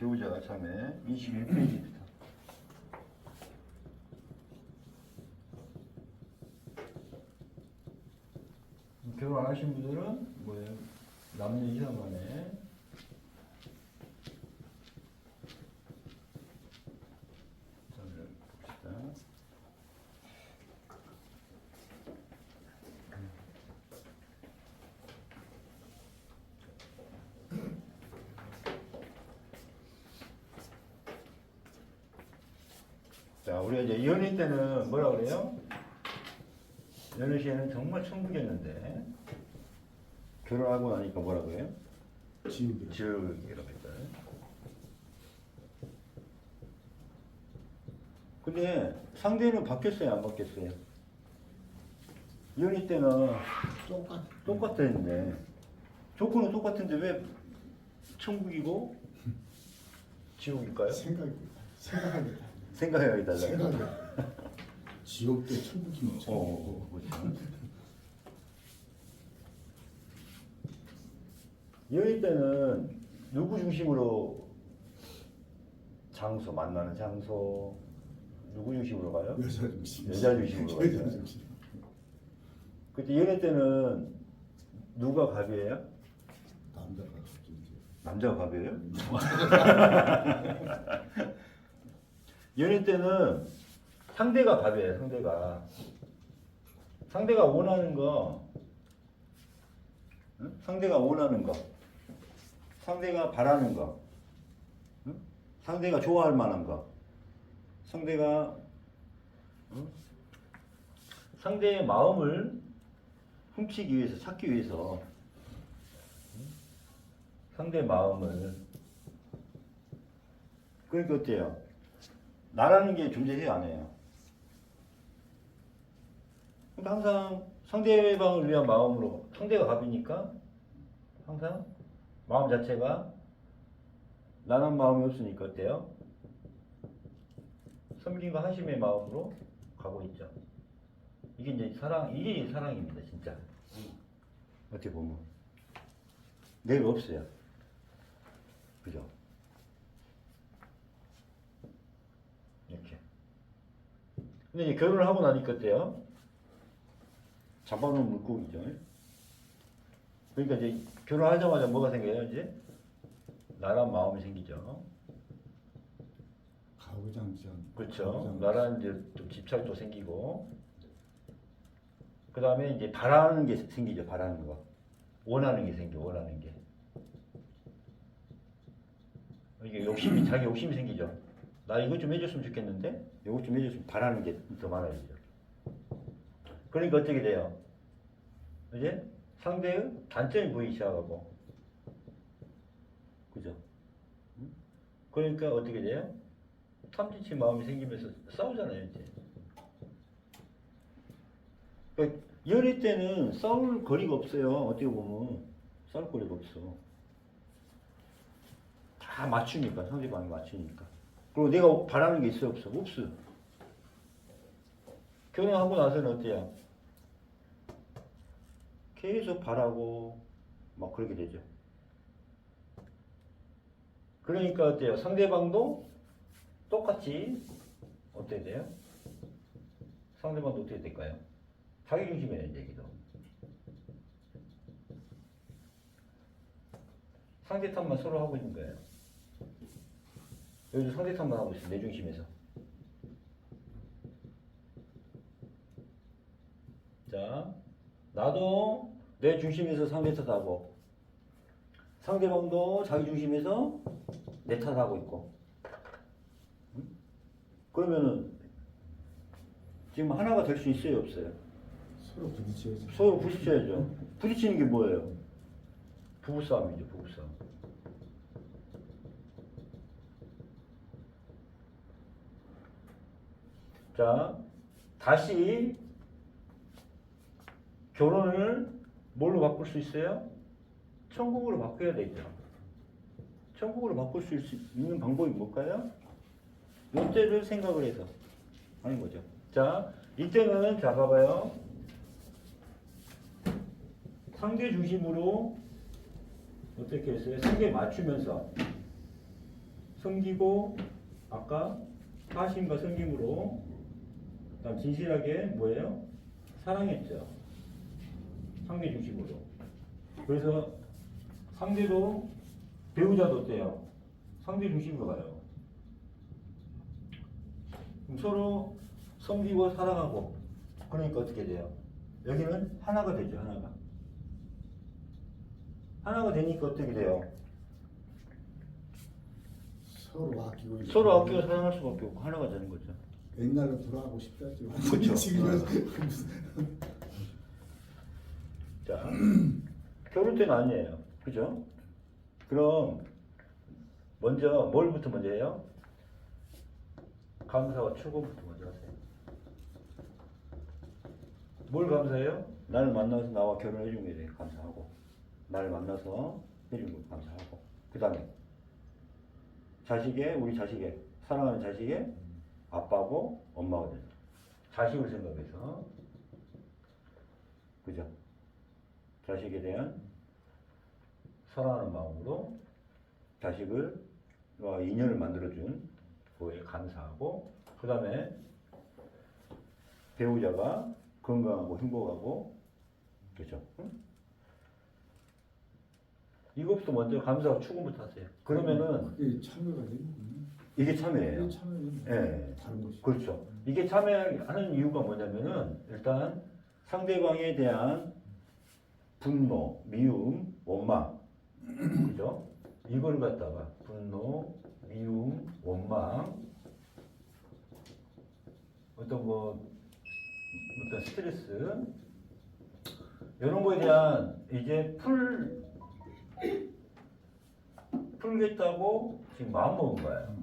배우자가 참에 21페이지부터. 결혼 안 하신 분들은 뭐예요? 남녀 이상 간에 봅시다. 자, 우리가 이제 연애 때는 뭐라 그래요? 연애 시에는 정말 천국이었는데 결혼하고 나니까 뭐라고 해요? 지옥이라고 했잖아요. 근데 상대는 바뀌었어요, 안 바뀌었어요? 연애 때는 똑같았는데 조건은 똑같은데 왜 천국이고 지옥일까요? 생각이 달라요. 지옥도 천국이면 천국이고. 그렇죠. 연애 때는 누구 중심으로 장소, 만나는 장소 누구 중심으로 가요? 여자 중심. 여자 중심으로 가요. 여자 중심. 그때 연애 때는 누가 갑이에요? 남자가 갑자기 이제. 남자가 갑이에요? 연애 때는 상대가 갑이에요. 상대가 원하는 거, 응? 상대가 원하는 거, 상대가 바라는 거, 응? 상대가 좋아할 만한 거, 상대가 응? 상대의 마음을 훔치기 위해서, 찾기 위해서 응? 상대의 마음을. 그러니까 어때요? 나라는 게 존재해요, 안 해요? 그러니까 항상 상대방을 위한 마음으로, 상대가 갑이니까 항상 마음 자체가 나란 마음이 없으니까 어때요? 섬김과 한심의 마음으로 가고 있죠. 이게 이제 이게 사랑입니다, 진짜. 어떻게 보면 내가 없어요, 그죠? 이렇게. 근데 이제 결혼을 하고 나니까 어때요? 잡아놓은 물고기죠. 그러니까 이제 결혼하자마자 뭐가 생겨요? 이제 나란 마음이 생기죠. 가부장적. 그렇죠. 나란 이제 좀 집착도 생기고, 그 다음에 이제 바라는 게 생기죠. 바라는 거, 원하는 게 생겨. 원하는 게 이게 욕심이 자기 욕심이 생기죠. 나 이것 좀 해줬으면 좋겠는데, 이것 좀 해줬으면 바라는 게 더 많아지죠. 그러니까 어떻게 돼요? 이제 상대의 단점이 보이기 시작하고, 그죠? 그러니까 어떻게 돼요? 탐지치 마음이 생기면서 싸우잖아요, 이제. 그러니까 연애 때는 싸울 거리가 없어요. 어떻게 보면 싸울 거리가 없어. 다 맞추니까, 상대방이 맞추니까. 그리고 내가 바라는 게 있어요, 없어? 없어. 결혼하고 나서는 어때요? 계속 바라고 막 그렇게 되죠. 그러니까 어때요? 상대방도 똑같이 어떻게 돼요? 상대방도 어떻게 될까요? 자기 중심이라는 얘기도. 상대 탓만 서로 하고 있는 거예요. 여기도 상대 탓만 하고 있어요. 내 중심에서. 자, 나도 내 중심에서 상대 탓하고, 상대방도 자기 중심에서 내 탓하고 있고. 그러면은 지금 하나가 될 수 있어요, 없어요? 서로 부딪혀야죠. 서로 부딪혀야죠. 부딪히는 게 뭐예요? 부부싸움이죠, 부부싸움. 자, 다시 결혼을 뭘로 바꿀 수 있어요? 천국으로 바꿔야 되죠. 천국으로 바꿀 수 있는 방법이 뭘까요? 이때를 생각을 해서 하는 거죠. 자, 이때는 자 봐봐요. 상대 중심으로 어떻게 했어요? 상대 맞추면서 섬기고 아까 사심과 섬김으로 그다음 진실하게 뭐예요? 사랑했죠. 상대 중심으로. 그래서 상대도 배우자도 어때요? 상대 중심으로 가요. 그럼 서로 섬기고 사랑하고 그러니까 어떻게 돼요? 여기는 하나가 되죠. 하나가 되니까 어떻게 돼요? 서로 아끼고 서로 아끼고 사랑할 수밖에 없고 하나가 되는 거죠. 옛날로 돌아가고 싶다죠. 그쵸. 지금은 자, 결혼 때는 아니에요. 그죠? 그럼 먼저 뭘부터 먼저 해요? 감사와 축원부터 먼저 하세요. 뭘 감사해요? 나를 만나서 나와 결혼해 준 거에 대해 감사하고, 나를 만나서 해준 거 감사하고, 그 다음에 우리 자식의 사랑하는 자식의 아빠고 엄마가 되는 자식을 생각해서, 그죠? 자식에 대한 사랑하는 마음으로 자식을 인연을 만들어준 그거에 감사하고, 그 다음에 배우자가 건강하고 행복하고, 그죠? 응? 이것부터 먼저 감사하고 축원부터 하세요. 그러면은 그게 참여가 되는 거예요. 이게 참여예요. 그게 참여는 예. 다른 것이. 그렇죠. 이게 참여하는 이유가 뭐냐면은 일단 상대방에 대한 분노, 미움, 원망, 그죠? 이걸 갖다가 분노, 미움, 원망, 어떤 스트레스 이런 거에 대한 이제 풀겠다고 지금 마음 먹은 거예요.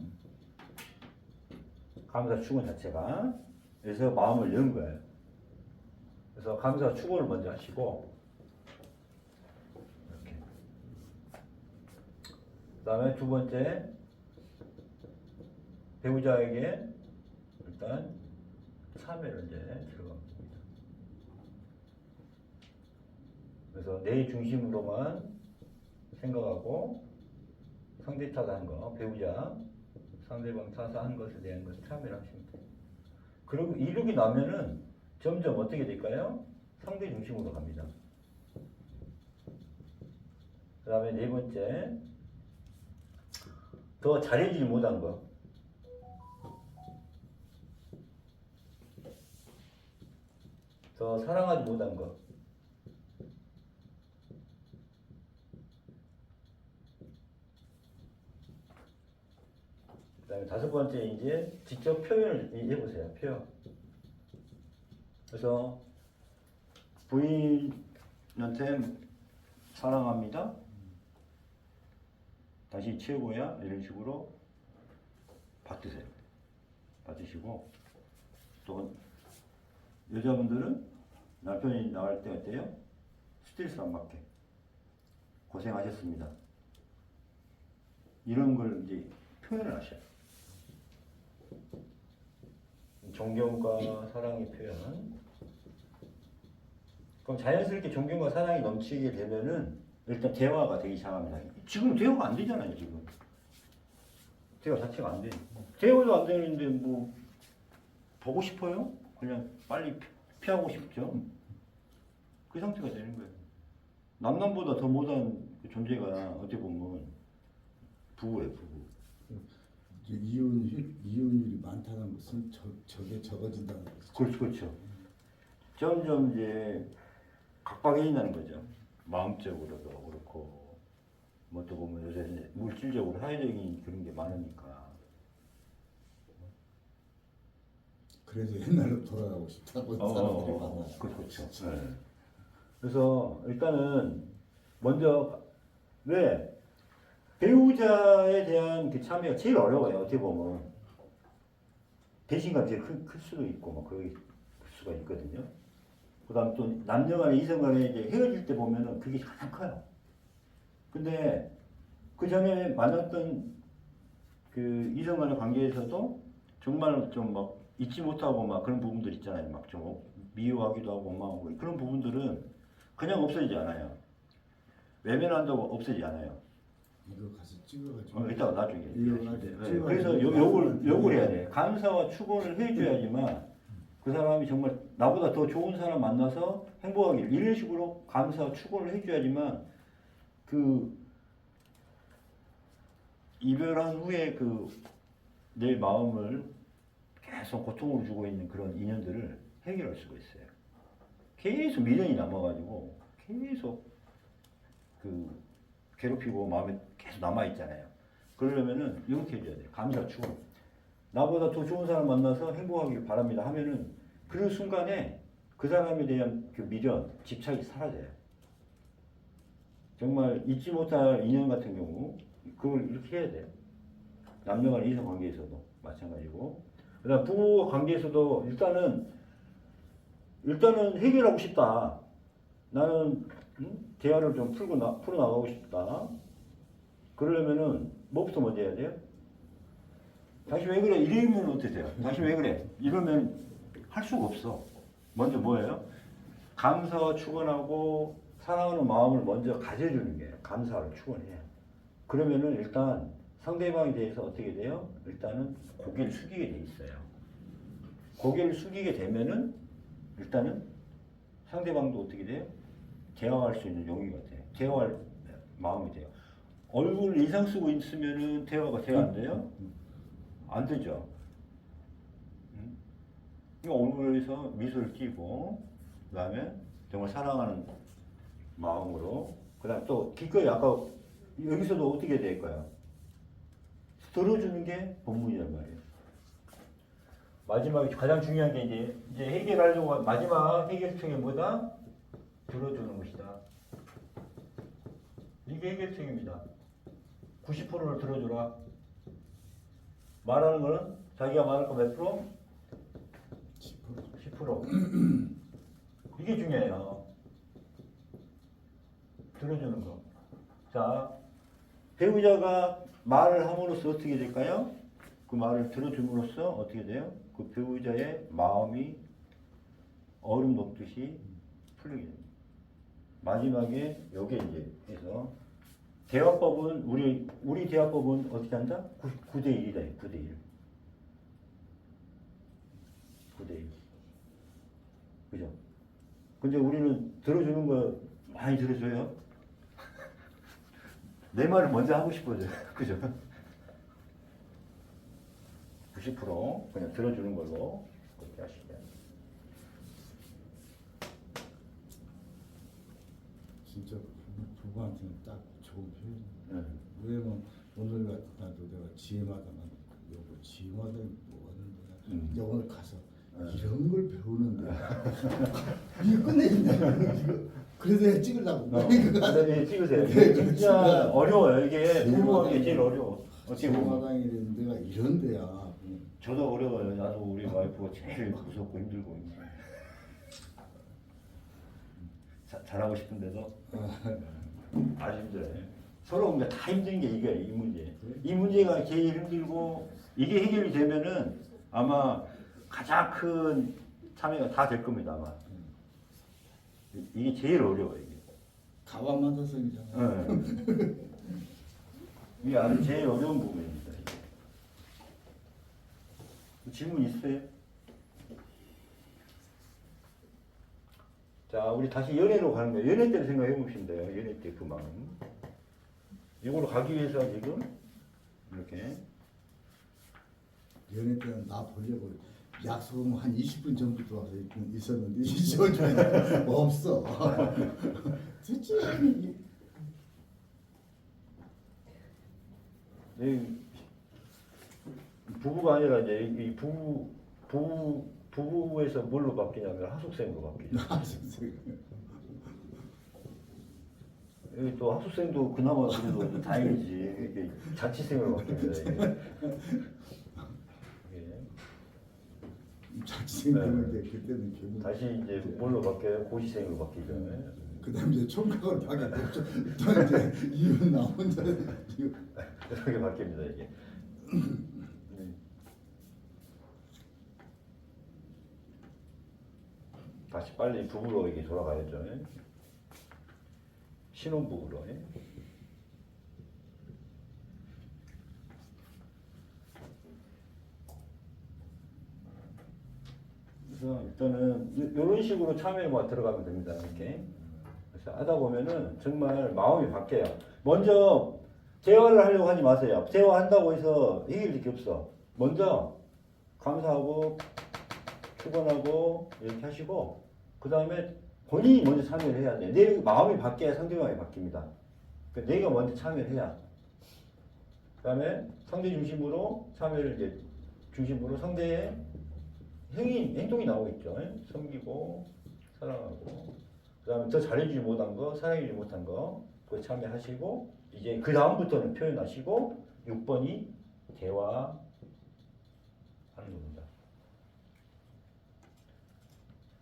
감사 축원 자체가. 그래서 마음을 연 거예요. 그래서 감사 축원을 먼저 하시고, 이렇게. 그 다음에 두 번째, 배우자에게 일단 참여를 이제 들어갑니다. 그래서 내 중심으로만 생각하고 상대 탓한 거, 배우자, 상대방 탓한 것에 대한 것을 참여를 하시면 돼요. 그리고 이룩이 나면은 점점 어떻게 될까요? 상대 중심으로 갑니다. 그 다음에 네 번째, 더 잘해지지 못한 거. 더 사랑하지 못한 거. 그 다음에 다섯 번째 이제 직접 표현을 해보세요. 표현. 그래서 부인한테 사랑합니다. 다시 최고야. 이런 식으로 받으세요. 받으시고, 또 여자분들은 남편이 나갈 때 어때요? 스트레스 안 받게. 고생하셨습니다. 이런 걸 이제 표현을 하셔요. 존경과 사랑의 표현. 그럼 자연스럽게 존경과 사랑이 넘치게 되면은 일단 대화가 되기 시작합니다. 지금 대화가 안 되잖아요, 지금. 대화 자체가 안 돼. 대화도 안 되는데 뭐 보고 싶어요? 그냥 빨리 피하고 싶죠. 그 상태가 되는 거예요. 남남보다 더 못한 그 존재가 어떻게 보면 부부예요, 부부. 이제 이혼율이 많다는 것은 저게 적어진다는 거죠. 그렇죠, 그렇죠. 점점 이제 각박해진다는 거죠. 마음적으로도 그렇고, 뭐 또 보면 요새 물질적으로 사회적인 그런 게 많으니까. 그래서 옛날로 돌아가고 싶다고 사람들이 많아요. 그렇죠. 네. 그래서 일단은 먼저 왜 배우자에 대한 그 참여가 제일 어려워요. 어떻게 보면 배신감이 제일 클 수도 있고 뭐 그럴 수가 있거든요. 그다음 또 남녀간에 이성간에 이제 헤어질 때 보면은 그게 가장 커요. 근데 그 전에 만났던 그 이성간의 관계에서도 정말 좀 막 잊지 못하고 막 그런 부분들 있잖아요. 막 좀 미워하기도 하고 막 그런 부분들은 그냥 없어지지 않아요. 외면한다고 없어지지 않아요. 이거 가서 찍어가지고. 이따가 나중에. 이거 가지고 네, 찍어가지고 그래서 요걸 해야 돼. 감사와 축원을 해줘야지만 그 사람이 정말 나보다 더 좋은 사람 만나서 행복하길 이런 식으로 감사와 축원을 해줘야지만 그 이별한 후에 그 내 마음을 계속 고통을 주고 있는 그런 인연들을 해결할 수가 있어요. 계속 미련이 남아가지고 계속 그 괴롭히고 마음에 계속 남아 있잖아요. 그러려면은 이렇게 해줘야 돼요. 감사 축원. 나보다 더 좋은 사람 만나서 행복하길 바랍니다 하면은 그 순간에 그 사람에 대한 그 미련, 집착이 사라져요. 정말 잊지 못할 인연 같은 경우 그걸 이렇게 해야 돼요. 남녀간 이성 관계에서도 마찬가지고 그다음 부부 관계에서도 일단은 해결하고 싶다. 나는 대화를 좀 풀어나가고 싶다. 그러려면은 뭐부터 먼저 해야 돼요? 다시 왜 그래? 이러면 어떻게 돼요? 다시 왜 그래? 이러면 할 수가 없어. 먼저 뭐예요? 감사와 축원하고 사랑하는 마음을 먼저 가져주는 게 감사를 축원해요. 그러면은 일단 상대방에 대해서 어떻게 돼요? 일단은 고개를 숙이게 돼 있어요. 고개를 숙이게 되면은 일단은 상대방도 어떻게 돼요? 대화할 수 있는 용의가 돼요. 대화할 마음이 돼요. 얼굴 인상 쓰고 있으면은 대화가 돼요? 안 돼요? 안 되죠. 얼굴에서 미소를 띄고 그다음에 정말 사랑하는 마음으로 그다음 또 기꺼이 아까 여기서도 어떻게 될까요? 들어주는 게 본문이란 말이에요. 마지막에 가장 중요한 게 이제 해결하려고 마지막 해결책이 뭐다? 들어주는 것이다. 이게 해결책입니다. 90%를 들어주라. 말하는 거는 자기가 말할 거 몇 프로? 10%. 이게 중요해요. 들어주는 거. 자, 배우자가 말을 함으로써 어떻게 될까요? 그 말을 들어줌으로써 어떻게 돼요? 그 배우자의 마음이 얼음 녹듯이 풀리게 됩니다. 마지막에 여기에 이제 해서 대화법은 우리 대화법은 어떻게 한다? 9대 1이다. 9대 1. 9대 1. 그죠? 근데 우리는 들어주는 거 많이 들어줘요. 내 말을 먼저 하고 싶어져요. 그죠? 90% 그냥 들어주는 걸로 그렇게 하시면. 진짜 부부한테는 딱 좋은 표현이에요. 왜냐면 오늘 같은 날도 내가 지혜마다만 여보 지혜마다 뭐 하는 거야. 이제 오늘 가서 이런 걸 배우는데 이거 끝내준다. 그래서 내가 찍으려고. 네, 찍으세요. 네, 진짜 어려워요. 이게 부부관계 게 제일 어려워. 어떻게 보면. 지혜마당이 내가 이런 데야. 저도 어려워요. 나도 우리 와이프가 제일 무섭고 힘들고. 잘하고 싶은데도 아주 힘들어요. 서로 뭔가 다 힘든 게 이게 이 문제. 이 문제가 제일 힘들고 이게 해결이 되면은 아마 가장 큰 참여가 다 될 겁니다. 아마. 이게 제일 어려워요. 이게. 가방만사성이잖아. 이게 아주 제일 어려운 부분입니다. 이게. 질문 있어요? 자, 우리 다시 연애로 가는 거예요. 연애 때를 생각해 보시면 돼요. 연애 때 그 마음. 이걸로 가기 위해서 지금 이렇게 연애 때는 나 보려고 약속은 한 20분 전부터 와서 있었는데 이제 없어. 솔직히 부부가 아니라 이제 이 부부에서 뭘로 바뀌냐면 하숙생으로 바뀌죠. 여기 또 하숙생도 그나마 그래도 다행이지. 이게 자취생으로 바뀝니다. 이게. 자취생 되는데 그때는 기분. 다시 이제 뭘로 바뀌어요? 고시생으로 바뀌죠. 그다음 이제 총각으로 바뀌었죠. 또 이제 이혼 나 혼자 이렇게 바뀝니다 이게. 다시 빨리 부부로 이게 돌아가야죠. 신혼부부로. 그래서 일단은 이런 식으로 참여가 들어가면 됩니다. 이렇게. 그래서 하다 보면은 정말 마음이 바뀌어요. 먼저 대화를 하려고 하지 마세요. 대화한다고 해서 해결될 게 없어. 먼저 감사하고 축원하고 이렇게 하시고 그 다음에 본인이 먼저 참여를 해야 돼. 내 마음이 바뀌어야 상대방이 바뀝니다. 그러니까 내가 먼저 참여를 해야. 그 다음에 상대 중심으로 참여를 이제 중심으로 상대의 행동이 나오겠죠. 섬기고 사랑하고 그 다음에 더 잘해주지 못한 거, 사랑해주지 못한 거 그거 참여하시고 이제 그 다음부터는 표현하시고 6번이 대화하는 겁니다.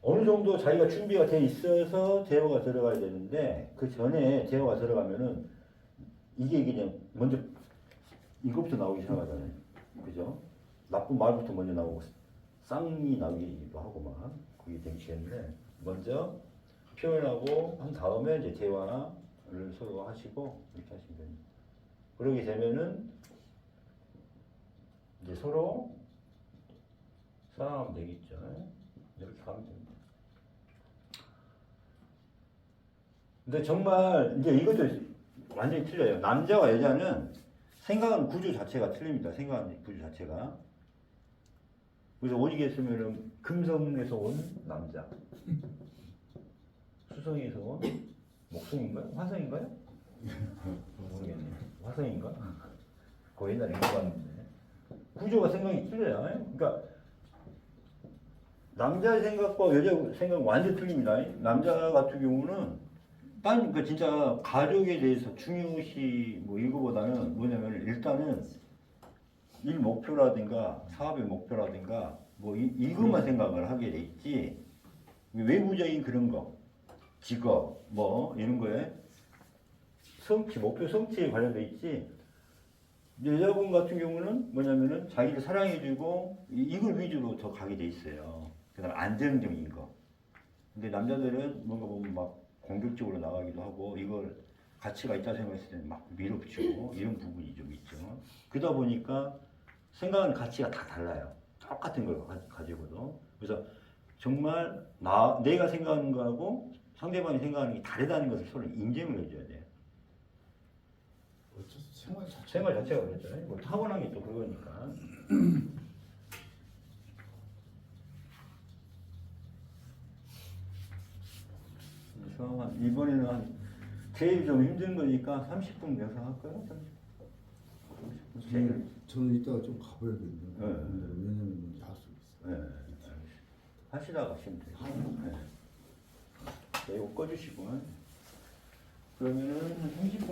어느 정도 자기가 준비가 돼 있어서 대화가 들어가야 되는데 그 전에 대화가 들어가면은 이게 그냥 먼저 이것부터 나오기 시작하잖아요. 그죠? 나쁜 말부터 먼저 나오고 쌍이 나오기도 하고 막 그게 되겠는데 먼저 표현하고 한 다음에 이제 대화를 서로 하시고 이렇게 하시면 됩니다. 그러게 되면은 이제 서로 사랑하면 되겠죠. 이렇게 가면 됩니다. 근데 정말 이제 이것도 완전히 틀려요. 남자와 여자는 생각하는 구조 자체가 틀립니다. 생각하는 구조 자체가. 그래서 오직 했으면은 금성에서 온 남자, 수성에서 온 목성인가요? 화성인가요? 모르겠네요. 화성인가? 그 옛날에 읽어봤는데 구조가 생각이 틀려요. 그러니까 남자 생각과 여자 생각 완전 틀립니다. 남자 같은 경우는 그러니까 진짜 가족에 대해서 중요시 뭐 이거보다는 뭐냐면 일단은 일 목표라든가 사업의 목표라든가 뭐 이것만 생각을 하게 돼 있지 외부적인 그런 거 직업 뭐 이런 거에 성취 목표 성취에 관련돼 있지 여자분 같은 경우는 뭐냐면은 자기를 사랑해주고 이걸 위주로 더 가게 돼 있어요. 그다음 안정적인 거. 근데 남자들은 뭔가 보면 막 공격적으로 나가기도 하고 이걸 가치가 있다 생각했을 때는 막 밀어붙이고 이런 부분이 좀 있죠. 그러다 보니까 생각하는 가치가 다 달라요. 똑같은 걸 가지고도. 그래서 정말 내가 생각하는 거하고 상대방이 생각하는 게 다르다는 것을 서로 인정을 해줘야 돼요. 어째서 생활 생활 자체가 그렇죠. 뭐 타고난 게 또 그거니까. 그래서 이번에는 제일 좀 힘든 거니까 30분 명상할까요? 30분. 저는 이따가 좀 가봐야겠네요. 네. 왜냐면 약속 있어요. 네. 하시다가 가시면 돼요. 네. 네, 이거 꺼주시고. 그러면은 한 30분